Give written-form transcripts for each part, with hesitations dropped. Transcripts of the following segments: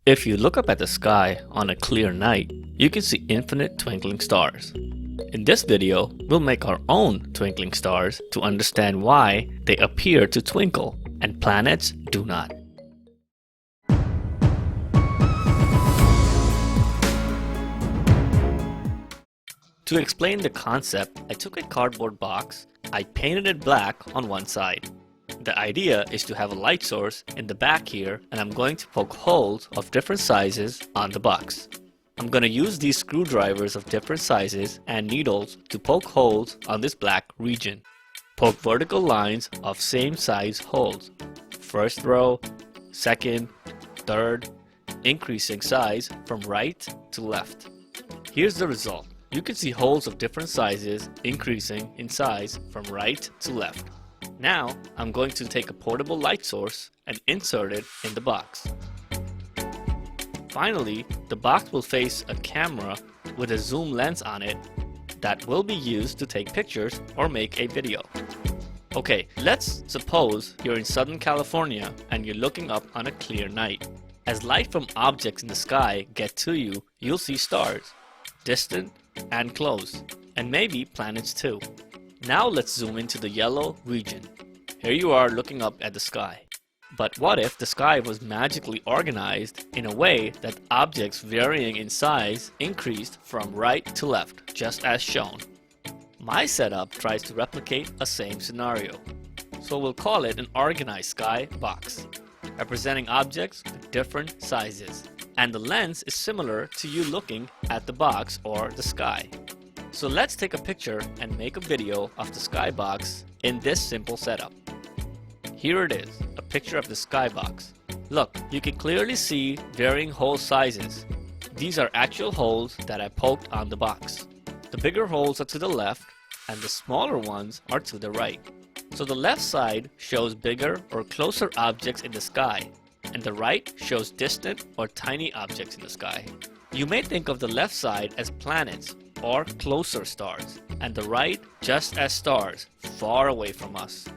If you look up at the sky on a clear night, you can see infinite twinkling stars. In this video, we'll make our own twinkling stars to understand why they appear to twinkle and planets do not. To explain the concept, I took a cardboard box, I painted it black on one side. The idea is to have a light source in the back here, and I'm going to poke holes of different sizes on the box. I'm going to use these screwdrivers of different sizes and needles to poke holes on this black region. Poke vertical lines of same size holes. First row, second, third, increasing size from right to left. Here's the result. You can see holes of different sizes increasing in size from right to left. Now, I'm going to take a portable light source and insert it in the box. Finally, the box will face a camera with a zoom lens on it that will be used to take pictures or make a video. Okay, let's suppose you're in Southern California and you're looking up on a clear night. As light from objects in the sky get to you, you'll see stars, distant and close, and maybe planets too. Now let's zoom into the yellow region. Here you are looking up at the sky. But what if the sky was magically organized in a way that objects varying in size increased from right to left, just as shown? My setup tries to replicate a same scenario. So we'll call it an organized sky box, representing objects with different sizes. And the lens is similar to you looking at the box or the sky. So let's take a picture and make a video of the skybox in this simple setup. Here it is, a picture of the skybox. Look, you can clearly see varying hole sizes. These are actual holes that I poked on the box. The bigger holes are to the left and the smaller ones are to the right. So the left side shows bigger or closer objects in the sky, and the right shows distant or tiny objects in the sky. You may think of the left side as planets or closer stars, and the right just as stars far away from us.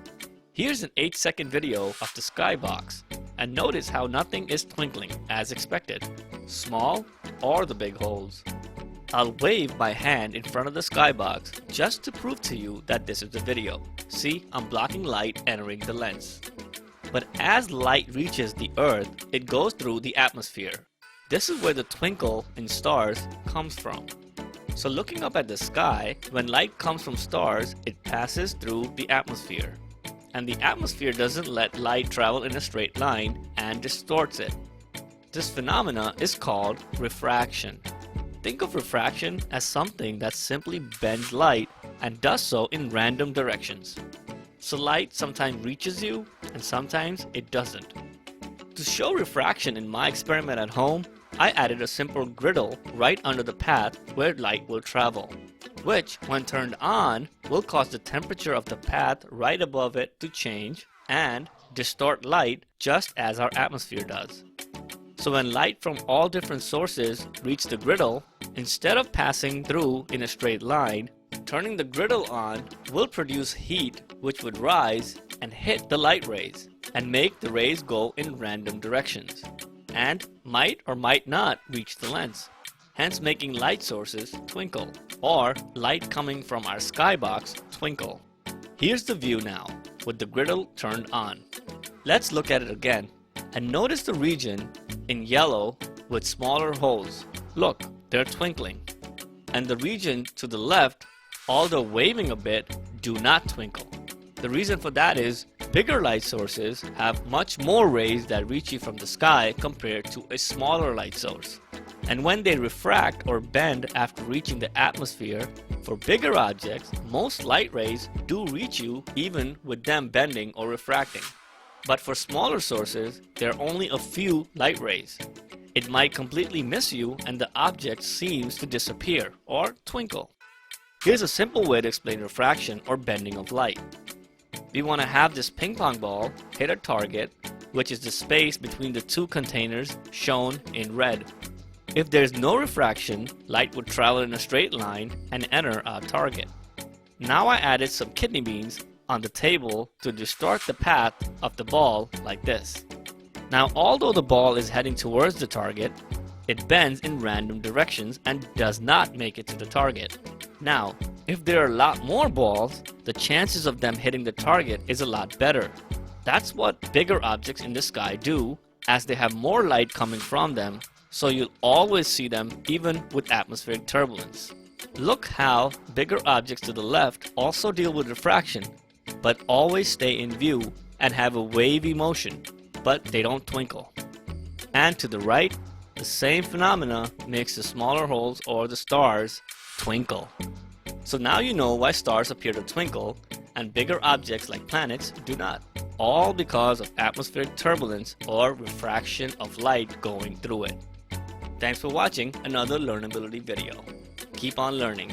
Here's an 8-second video of the skybox, and notice how nothing is twinkling as expected, small or the big holes. I'll wave my hand in front of the skybox just to prove to you that this is the video. See, I'm blocking light entering the lens. But as light reaches the Earth, it goes through the atmosphere. This is where the twinkle in stars comes from. So looking up at the sky, when light comes from stars, it passes through the atmosphere. And the atmosphere doesn't let light travel in a straight line and distorts it. This phenomena is called refraction. Think of refraction as something that simply bends light and does so in random directions. So light sometimes reaches you and sometimes it doesn't. To show refraction in my experiment at home, I added a simple griddle right under the path where light will travel, which when turned on will cause the temperature of the path right above it to change and distort light just as our atmosphere does. So when light from all different sources reach the griddle, instead of passing through in a straight line, turning the griddle on will produce heat which would rise and hit the light rays and make the rays go in random directions and might or might not reach the lens, hence making light sources twinkle or light coming from our skybox twinkle. Here's the view now with the griddle turned on. Let's look at it again and notice the region in yellow with smaller holes. Look, they're twinkling. And the region to the left, although waving a bit, do not twinkle. The reason for that is bigger light sources have much more rays that reach you from the sky compared to a smaller light source. And when they refract or bend after reaching the atmosphere, for bigger objects, most light rays do reach you even with them bending or refracting. But for smaller sources, there are only a few light rays. It might completely miss you and the object seems to disappear or twinkle. Here's a simple way to explain refraction or bending of light. We want to have this ping pong ball hit a target, which is the space between the two containers shown in red. If there's no refraction, light would travel in a straight line and enter our target. Now I added some kidney beans on the table to distort the path of the ball like this. Now, although the ball is heading towards the target, it bends in random directions and does not make it to the target. Now, if there are a lot more balls, the chances of them hitting the target is a lot better. That's what bigger objects in the sky do, as they have more light coming from them, so you'll always see them even with atmospheric turbulence. Look how bigger objects to the left also deal with refraction, but always stay in view and have a wavy motion, but they don't twinkle. And to the right, the same phenomena makes the smaller holes or the stars twinkle. So now you know why stars appear to twinkle and bigger objects like planets do not. All because of atmospheric turbulence or refraction of light going through it. Thanks for watching another learnability video. Keep on learning.